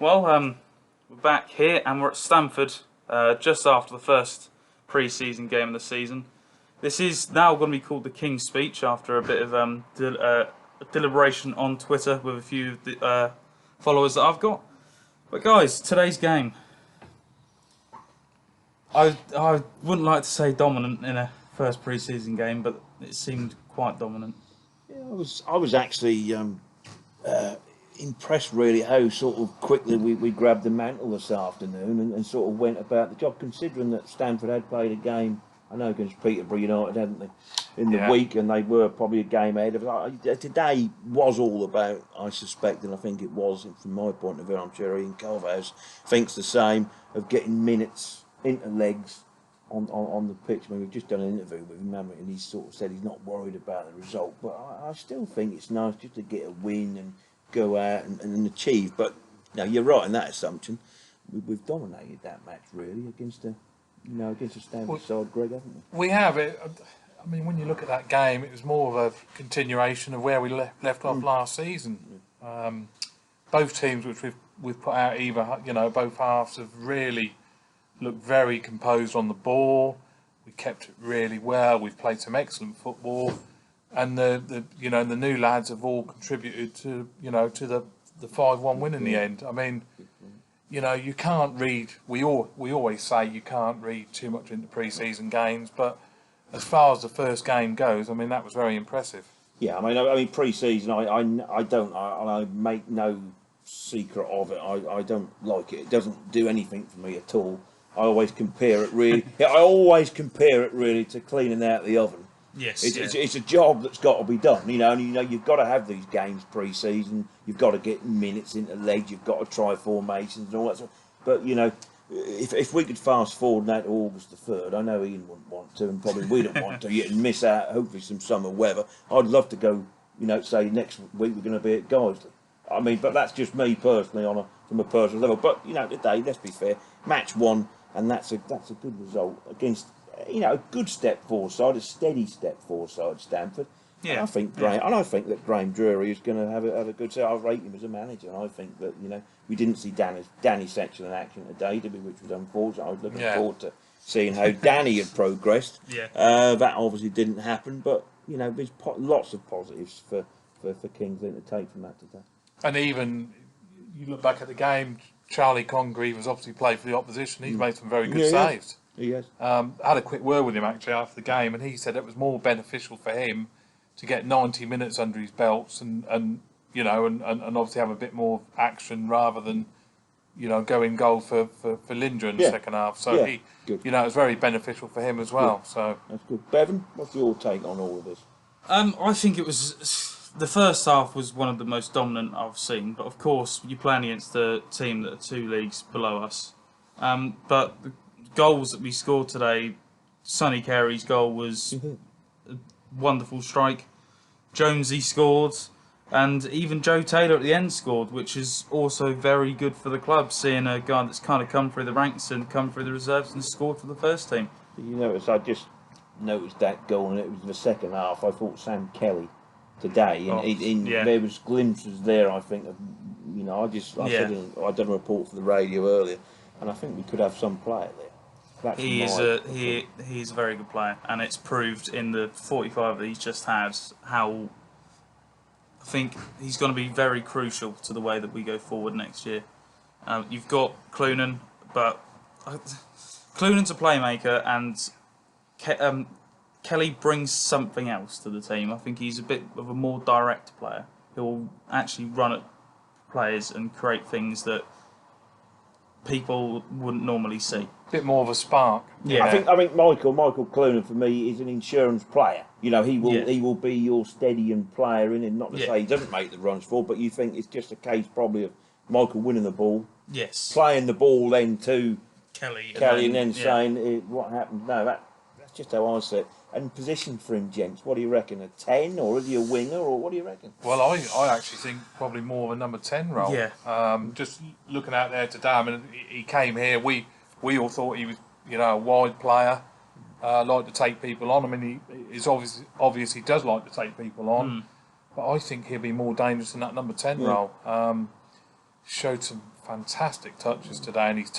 Well, we're back here and we're at Stamford just after the first pre-season game of the season. This is now going to be called the King's Speech after a bit of deliberation on Twitter with a few of the followers that I've got. But guys, today's game, I wouldn't like to say dominant in a first pre-season game, but it seemed quite dominant. Yeah, I was actually impressed really how sort of quickly we grabbed the mantle this afternoon and sort of went about the job, considering that Stamford had played a game, I know, against Peterborough United, hadn't they, in the week, and they were probably a game ahead of us. Today was all about, I suspect, and I think it was, from my point of view, I'm sure Ian Culverhouse thinks the same, of getting minutes into legs on the pitch. I mean, we've just done an interview with him, haven't we, and he's sort of said he's not worried about the result, but I still think it's nice just to get a win and go out and achieve. But no, you're right in that assumption. We've dominated that match really against a Stamford side, Greg, haven't we? We have it. I mean, when you look at that game, it was more of a continuation of where we left off last season. Both teams, which we've put out, both halves have really looked very composed on the ball. We kept it really well. We've played some excellent football. And the new lads have all contributed to the 5-1 win in the end. I mean, you can't read. We always say you can't read too much into pre-season games, but as far as the first game goes, I mean, that was very impressive. Yeah, I mean pre-season. I make no secret of it. I don't like it. It doesn't do anything for me at all. I always compare it really. To cleaning out the oven. Yes, it's a job that's got to be done, and you've got to have these games pre-season. You've got to get minutes into legs. You've got to try formations and all that sort. But if we could fast forward that to August the 3rd, I know Ian wouldn't want to, and probably we don't want to. Yet and miss out hopefully some summer weather. I'd love to go. Say next week we're going to be at Guiseley. I mean, but that's just me personally from a personal level. But today, let's be fair, match one, and that's a good result against. A good step forward side, a steady step forward side, Stamford. Yeah. And I think that Graham Drury is going to have a good set. I rate him as a manager, and I think that we didn't see Danny Satchel in action today, did we? Which was unfortunate. I was looking forward to seeing how Danny had progressed. Yeah. That obviously didn't happen, but there's lots of positives for Kings Lynn to take from that today. And even you look back at the game, Charlie Congreve has obviously played for the opposition. He's made some very good saves. Yes. I had a quick word with him actually after the game, and he said it was more beneficial for him to get 90 minutes under his belts and obviously have a bit more action rather than go in goal for Lynn in the second half. So it was very beneficial for him as well. Good. So that's good. Bevan, what's your take on all of this? I think it was the first half was one of the most dominant I've seen. But of course, you're playing against a team that are 2 leagues below us. But the goals that we scored today, Sonny Carey's goal was a wonderful strike. Jonesy scored, and even Joe Taylor at the end scored, which is also very good for the club, seeing a guy that's kind of come through the ranks and come through the reserves and scored for the first team. I just noticed that goal, and it was the second half. I thought Sam Kelly today, there was glimpses there, I think, of, I done a report for the radio earlier, and I think we could have some play there. He's a very good player, and it's proved in the 45 that he's just had how I think he's going to be very crucial to the way that we go forward next year. You've got Clunan, but Clunan's a playmaker, and Kelly brings something else to the team. I think he's a bit of a more direct player. He'll actually run at players and create things that people wouldn't normally see. Bit more of a spark. Yeah, I think Michael Clunan for me is an insurance player. He will be your steadying player in, and not to say he doesn't make the runs for, but you think it's just a case probably of Michael winning the ball, playing the ball then to Kelly, and then saying what happened. No, that's just how I see it. And position for him, gents, what do you reckon? A 10, or is he a winger, or what do you reckon? Well, I actually think probably more of a number 10 role. Yeah. Just looking out there today, I mean, he came here. We all thought he was, a wide player, like to take people on. I mean, it's obvious he does like to take people on, but I think he'll be more dangerous in that number 10 role. showed some fantastic touches today, and he's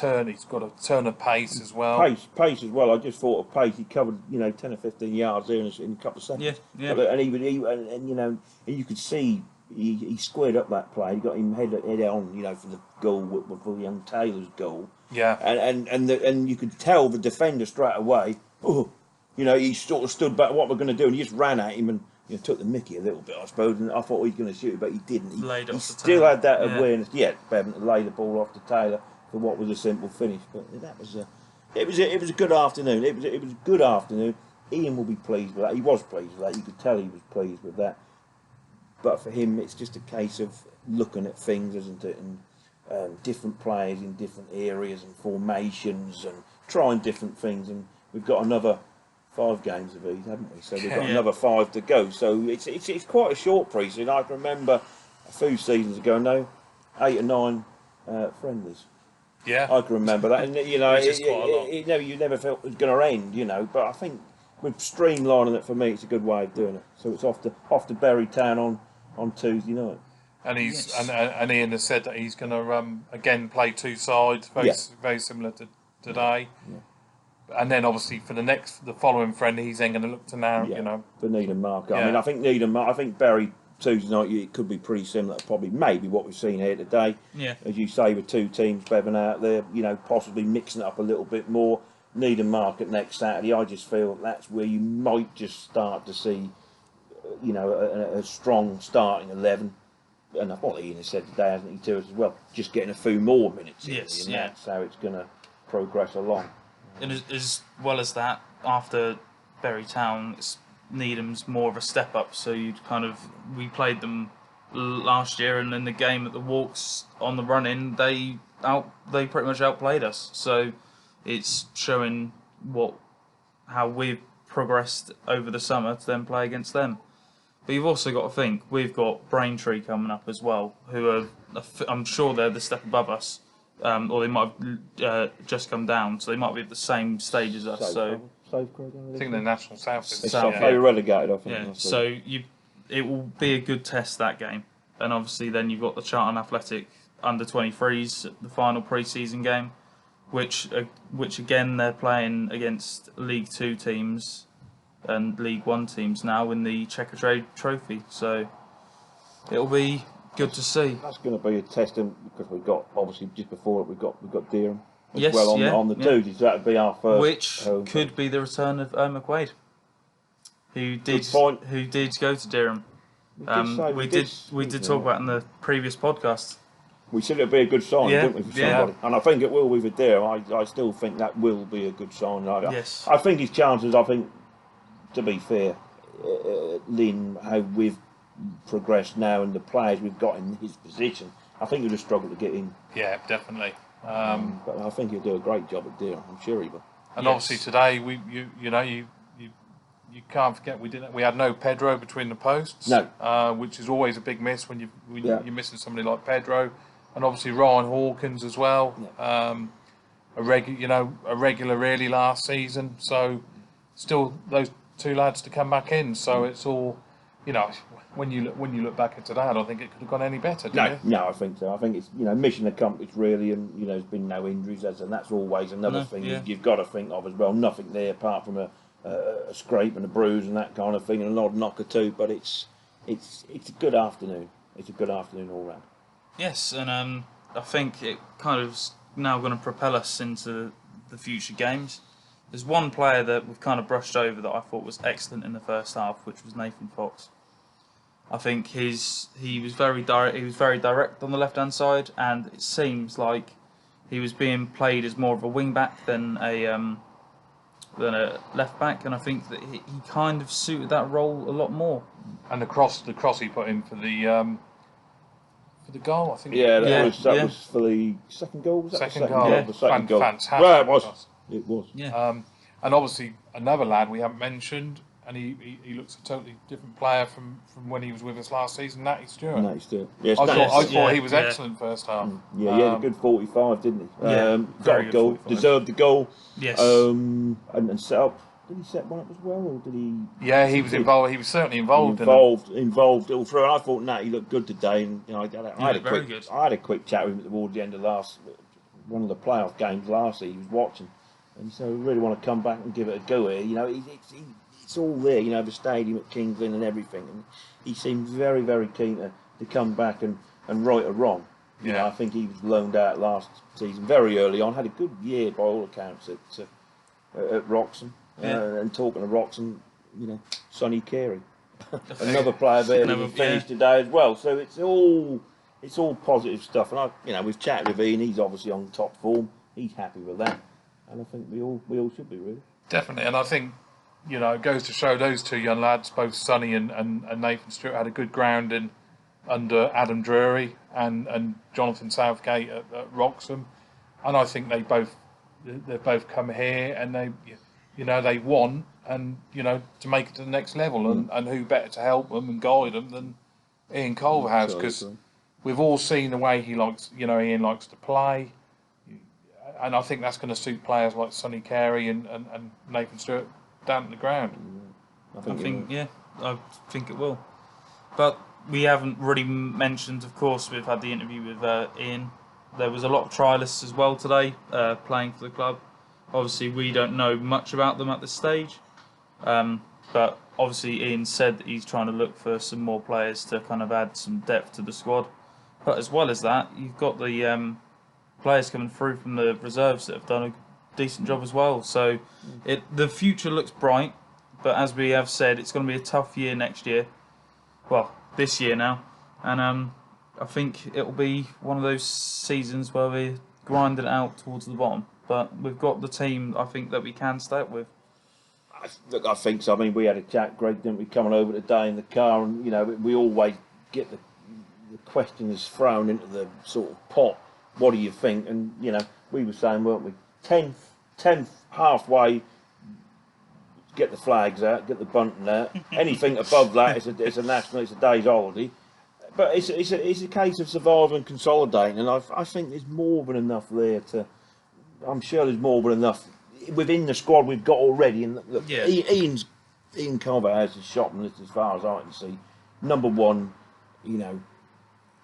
got a turn of pace as well. Pace as well. I just thought of pace. He covered 10 or 15 yards there in a couple of seconds. Yeah. And you could see he squared up that play. He got him head on, for the goal, for young Taylor's goal. Yeah. And you could tell the defender straight away. He sort of stood back. What we're going to do, and he just ran at him and took the mickey a little bit, I suppose. And I thought he was going to shoot it, but he didn't. He still had that awareness. Yeah, Bevan to lay the ball off to Taylor for what was a simple finish. But it was a good afternoon. It was a good afternoon. Ian will be pleased with that. He was pleased with that. You could tell he was pleased with that. But for him, it's just a case of looking at things, isn't it? And different players in different areas and formations and trying different things. And we've got another 5 games of these, haven't we? So we've got another 5 to go. So it's quite a short pre-season. I can remember a few seasons ago, 8 or 9 friendlies. Yeah, I can remember that, and you never felt it was going to end, But I think with streamlining it, for me, it's a good way of doing it. So it's off to Bury Town on Tuesday night. And and Ian has said that he's going to again play 2 sides, very similar to today. Yeah. And then obviously for the following friendly, he's then going to look to narrow, for Needham Market. Yeah. I mean, I think I think Bury Tuesday night, it could be pretty similar to maybe what we've seen here today. Yeah. As you say, with 2 teams, Bevan out there, possibly mixing it up a little bit more. Needham Market next Saturday. I just feel that's where you might just start to see, a strong starting 11. And I thought Ian has said today, hasn't he, to us as well, just getting a few more minutes in. That's how it's going to progress along. And as well as that, after Bury Town, Needham's more of a step up. So we played them last year, and in the game at the Walks on the run in, they pretty much outplayed us. So it's showing how we've progressed over the summer to then play against them. But you've also got to think we've got Braintree coming up as well, who are I'm sure they're the step above us. Or they might have just come down, so they might be at the same stage as us. I think they're National South. They were relegated, I think. Yeah. So it will be a good test, that game, and obviously then you've got the Charlton Athletic under-23s, the final pre-season game, which again they're playing against League 2 teams and League 1 teams now in the Checker Trade Trophy. So it'll be good to see. That's going to be a test, because we've got, obviously just before it we've got Dereham as on the Tuesday, so that would be our first. Which could be the return of McQuaid, who did go to Dereham. We did talk about in the previous podcast. We said it would be a good sign, didn't we, for somebody? And I think it will be for Dereham. I still think that will be a good sign. Yes. I think his chances, to be fair, Lynn, how we've progressed now and the players we've got in his position, I think he'll just struggle to get in. Yeah, definitely. But I think he'll do a great job at Dereham. I'm sure he will. And obviously today, you can't forget we had no Pedro between the posts. No. Which is always a big miss when you're missing somebody like Pedro, and obviously Ryan Hawkins as well. Yeah. A regular really last season. So still those 2 lads to come back in. So it's all, when you look back at today, I don't think it could have gone any better. No, I think so. I think it's mission accomplished really, and there's been no injuries, and that's always another thing you've got to think of as well. Nothing there apart from a scrape and a bruise and that kind of thing, and an odd knock or 2. But it's a good afternoon. It's a good afternoon all round. Yes, and I think it kind of now going to propel us into the future games. There's one player that we've kind of brushed over that I thought was excellent in the first half, which was Nathan Fox. I think he was very direct. He was very direct on the left-hand side, and it seems like he was being played as more of a wing back than a left back, and I think that he kind of suited that role a lot more. And the cross he put in for the goal, I think. Yeah, that was for the second goal. Was that second the goal? Yeah. The second goal. Fantastic. Well, it was. It was. Yeah. And obviously another lad we haven't mentioned, and he looks a totally different player from when he was with us last season. Natty Stewart. Yes, I thought he was excellent first half. Yeah, he had a good 45, didn't he? Yeah, got a goal, 45. Deserved the goal. Yes. And set up Did he set one up as well, or did he? Yeah, he was involved. He was certainly involved. Involved all through. And I thought, he looked good today. And I had a quick chat with him towards the end of one of the playoff games last year. He was watching, and so I really want to come back and give it a go here. It's all there. The stadium at King's Lynn and everything. And he seemed very, very keen to come back and right a wrong. Yeah. I think he was loaned out last season very early on. Had a good year by all accounts at Wroxham. And talking to Wroxham, Sonny Carey, another player there who finished today as well. So it's all positive stuff. And we've chatted with Ian. He's obviously on top form. He's happy with that, and I think we all should be really. Definitely, and I think it goes to show those two young lads, both Sonny and Nathan Stewart, had a good grounding under Adam Drury and Jonathan Southgate at Wroxham, and I think they've both come here and they want and to make it to the next level, and who better to help them and guide them than Ian Culverhouse, because we've all seen the way Ian likes to play, and I think that's going to suit players like Sonny Carey and Nathan Stewart down at the ground. I think it will. But we haven't really mentioned, of course, we've had the interview with Ian. There was a lot of trialists as well today playing for the club. Obviously, we don't know much about them at this stage. But obviously, Ian said that he's trying to look for some more players to kind of add some depth to the squad. But as well as that, you've got the players coming through from the reserves that have done a decent job as well. So the future looks bright. But as we have said, it's going to be a tough year next year. Well, this year now. And I think it'll be one of those seasons where we're grinding it out towards the bottom. But we've got the team, I think, that we can stay up with. I think so. I mean, we had a chat, Greg, didn't we, coming over today in the car, and we always get the questions thrown into the sort of pot. What do you think? And we were saying, weren't we, 10th halfway, get the flags out, get the bunting out. Anything above that it's a day's holiday. But it's a case of surviving and consolidating, and I think there's more than enough there to. I'm sure there's more than enough within the squad we've got already. And look, Ian Culverhouse is shopping list as far as I can see. Number one, he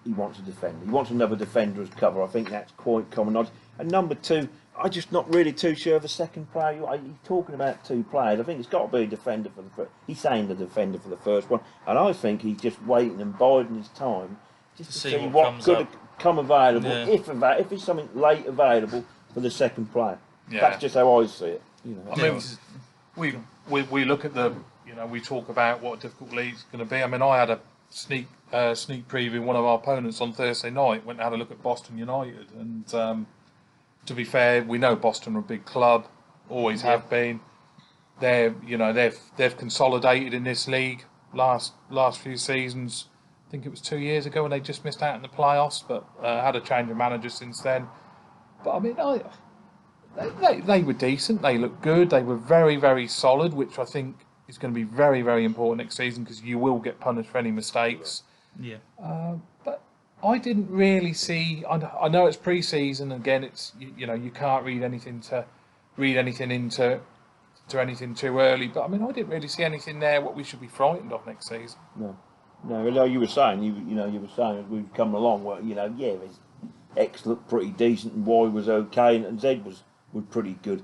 wants a defender. He wants another defender as cover. I think that's quite common knowledge. And number two, I'm just not really too sure of the second player. He's talking about two players. I think it's got to be a defender for the first. He's saying the defender for the first one, and I think he's just waiting and biding his time just to see what could come available. Yeah. If it's something late available for the second player. Yeah. That's just how I see it. I mean, we look at we talk about what a difficult league's going to be. I mean, I had a sneak preview of one of our opponents on Thursday night. Went and had a look at Boston United, and to be fair, we know Boston are a big club, always have been. They've consolidated in this league last few seasons. I think it was 2 years ago when they just missed out in the playoffs, but had a change of manager since then. But I mean, they were decent. They looked good. They were very, very solid, which I think is going to be very, very important next season, because you will get punished for any mistakes. Yeah. But I didn't really see. I know it's pre-season. Again, it's you can't read anything into anything too early. But I mean, I didn't really see anything there what we should be frightened of next season. No. You were saying you were saying as we've come along. Well, there's X looked pretty decent, and Y was okay, and Z was pretty good.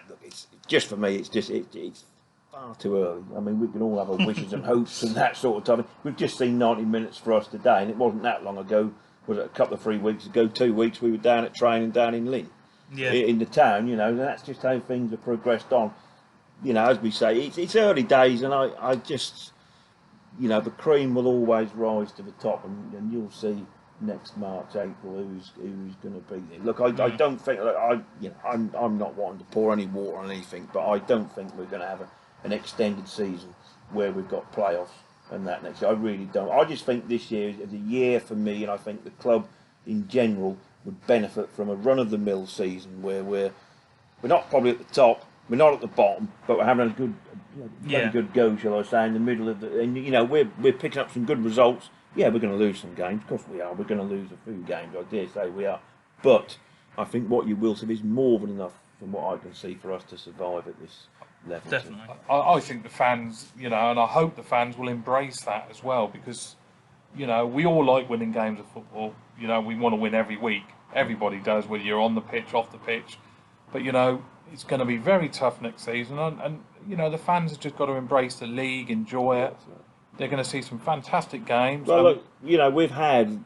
Look, it's just for me. It's far too early. I mean, we can all have our wishes and hopes and that sort of time. We've just seen 90 minutes for us today, and it wasn't that long ago. Was it a couple of 3 weeks ago? 2 weeks we were down at training down in Lynn, in the town. And that's just how things have progressed on. As we say, it's early days, and I just, the cream will always rise to the top, and you'll see next March, April, who's going to be there. Look, I don't think I'm not wanting to pour any water on anything, but I don't think we're going to have an extended season where we've got playoffs and that next year. I really don't. I just think this year is a year for me, and I think the club in general would benefit from a run-of-the-mill season where we're not probably at the top, we're not at the bottom, but we're having a good, good go, shall I say, in the middle of the. And we're picking up some good results. Yeah, we're going to lose some games. Of course we are. We're going to lose a few games. I dare say we are. But I think what you will see is more than enough, from what I can see, for us to survive at level. Definitely. I think the fans, and I hope the fans will embrace that as well, because, we all like winning games of football. We want to win every week. Everybody does, whether you're on the pitch, off the pitch. But, it's going to be very tough next season. And the fans have just got to embrace the league, enjoy it. They're going to see some fantastic games. Well, look, we've had,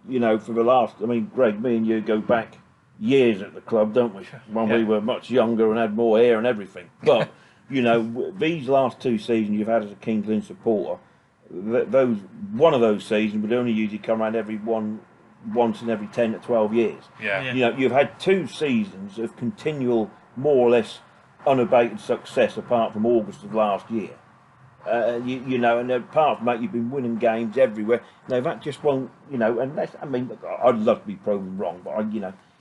for the last, Greg, me and you go back years at the club, don't we? When we were much younger and had more hair and everything. But, these last 2 seasons you've had as a Kings Lynn supporter, one of those seasons would only usually come around once in every 10 to 12 years. Yeah. You've had 2 seasons of continual, more or less unabated success apart from August of last year. And apart from that, you've been winning games everywhere. Now that just won't, and that's, I'd love to be proven wrong, but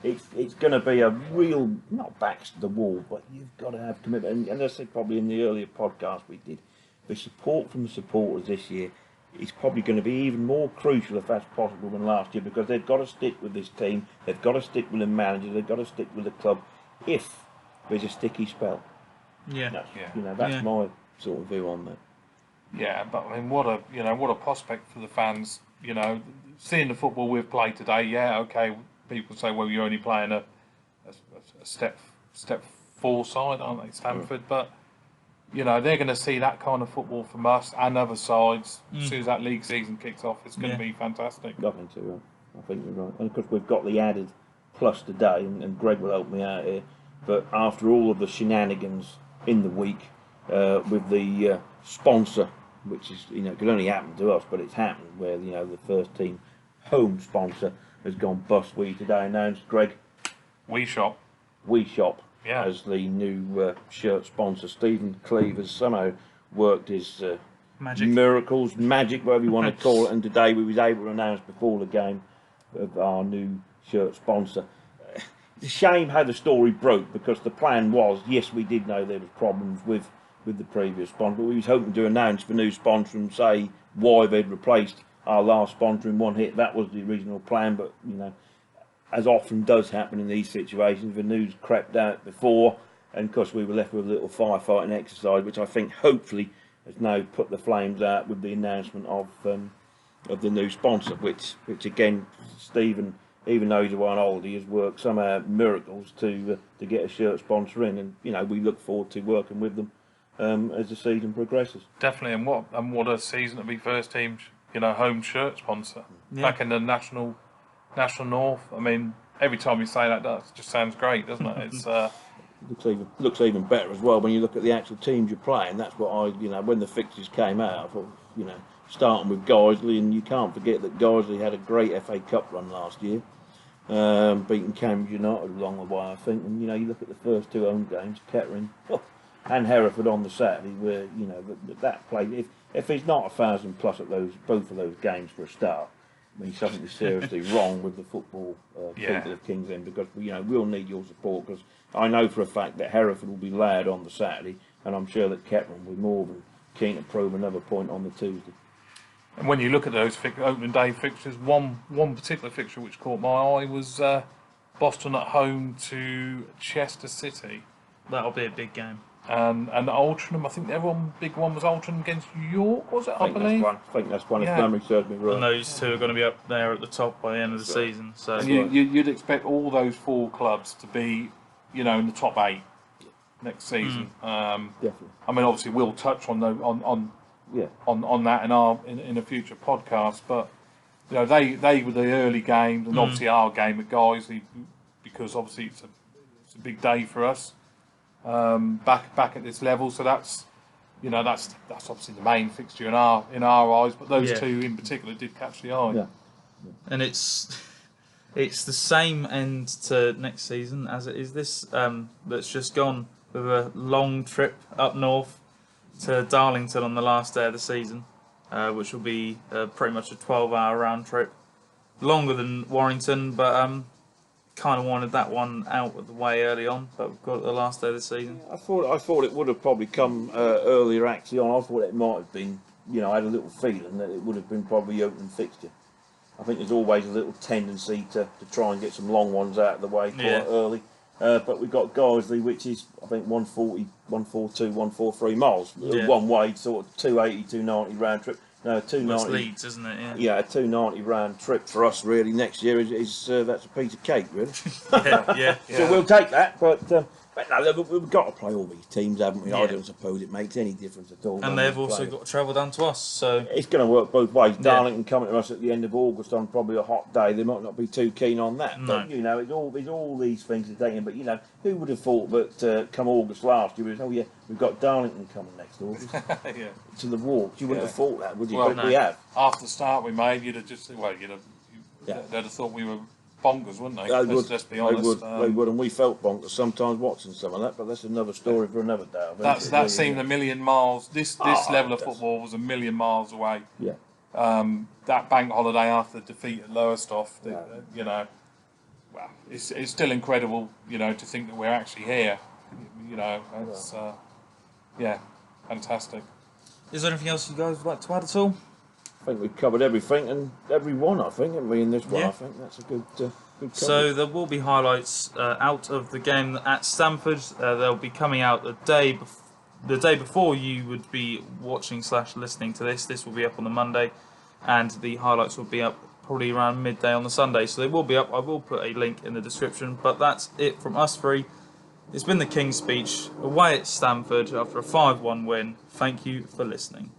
it's going to be a real, not backs to the wall, but you've got to have commitment. And as I said probably in the earlier podcast we did, the support from the supporters this year is probably going to be even more crucial, if that's possible, than last year, because they've got to stick with this team, they've got to stick with the manager, they've got to stick with the club if there's a sticky spell. That's my sort of view on that. Yeah, but what a prospect for the fans. Seeing the football we've played today. Yeah, okay. People say, well, you're only playing a step 4 side, aren't they, Stanford? But they're going to see that kind of football from us and other sides as soon as that league season kicks off. It's going to be fantastic. I think so. I think you're right. And of course, we've got the added plus today, and Greg will help me out here. But after all of the shenanigans in the week with the sponsor, which is could only happen to us, but it's happened where the first team home sponsor has gone bust. We today announced, Greg, We Shop as the new shirt sponsor. Stephen Cleve has somehow worked his miracles, magic, whatever you want to call it, and today we was able to announce before the game of our new shirt sponsor. It's a shame how the story broke, because the plan was, yes, we did know there was problems with the previous sponsor, but we was hoping to announce the new sponsor and say why they'd replaced our last sponsor in one hit. That was the original plan, but as often does happen in these situations, the news crept out before, and of course we were left with a little firefighting exercise, which I think hopefully has now put the flames out with the announcement of the new sponsor, which again, Stephen, even though he's away on holiday, has worked somehow miracles to get a shirt sponsor in, and we look forward to working with them as the season progresses. Definitely, and what a season to be first team, home shirt sponsor back in the national north. Every time you say that, that just sounds great, doesn't it? It's looks even better as well when you look at the actual teams you're playing. That's what when the fixtures came out, I thought, starting with Guiseley, and you can't forget that Guiseley had a great FA Cup run last year, beating Cambridge United along the way, I think. And you look at the first 2 home games, Kettering and Hereford on the Saturday, where that play. If there's not 1,000 plus at both of those games for a start, something is seriously wrong with the football people of Kings Lynn, because we'll need your support, because I know for a fact that Hereford will be loud on the Saturday, and I'm sure that Kettering will be more than keen to prove another point on the Tuesday. And when you look at those opening day fixtures, one particular fixture which caught my eye was Boston at home to Chester City. That'll be a big game. And Altrincham, I think the other big one was Altrincham against York, was it? I believe. I think that's one. If memory serves me right. And those 2 are going to be up there at the top by the end of the season. So and you'd expect all those 4 clubs to be, in the top 8 next season. Definitely. Obviously we'll touch on that in a future podcast, but they were the early games, and obviously our game at Guiseley, because obviously it's a big day for us. Back at this level, so that's obviously the main fixture in our eyes. But those 2 in particular did catch the eye. Yeah. And it's the same end to next season as it is this that's just gone, with a long trip up north to Darlington on the last day of the season, which will be pretty much a 12-hour round trip, longer than Warrington, but kind of wanted that one out of the way early on, but we've got it the last day of the season. I thought it would have probably come earlier actually on. I thought it might have been, I had a little feeling that it would have been probably the opening fixture. I think there's always a little tendency to try and get some long ones out of the way quite early. but we've got Guiseley, which is I think 140, 142, 143 miles Yeah. one way, sort of 280, 290 round trip. No, That's 290. Leeds, isn't it? Yeah. Yeah, a 290 round trip for us really next year is that's a piece of cake really. Yeah. So we'll take that, but no, we've got to play all these teams, haven't we? Yeah. I don't suppose it makes any difference at all. And they've also got to travel down to us, so It's going to work both ways. Yeah. Darlington coming to us at the end of August on probably a hot day. They might not be too keen on that. No. But, you know, there's all these things to take in. But, you know, who would have thought that come August last year, oh, yeah, we've got Darlington coming next August Yeah. to the Walks. You wouldn't Yeah. have thought that, would you? Well, but no. we have. After the start we made, you'd have just Yeah. they'd have thought we were bonkers, wouldn't they? They would. Let's be They honest. would, and we felt bonkers sometimes watching some of that. But that's another story for another day. I think. That seemed a million miles. This Oh, level of it does. football was a million miles away. Yeah. That bank holiday after the defeat at Lowestoft, Yeah. you know, well, it's still incredible, you know, to think that we're actually here. You know, it's yeah, fantastic. is there anything else you guys would like to add at all? I think we've covered everything and everyone. I think, haven't we? In this one, Yeah. I think that's a good. Good So coverage. there will be highlights out of the game at Stamford. They'll be coming out the day before you would be watching / listening to this. This will be up on the Monday, and the highlights will be up probably around midday on the Sunday. So they will be up. I will put a link in the description. But that's it from us three. It's been the King's Speech away at Stamford after a 5-1 win. Thank you for listening.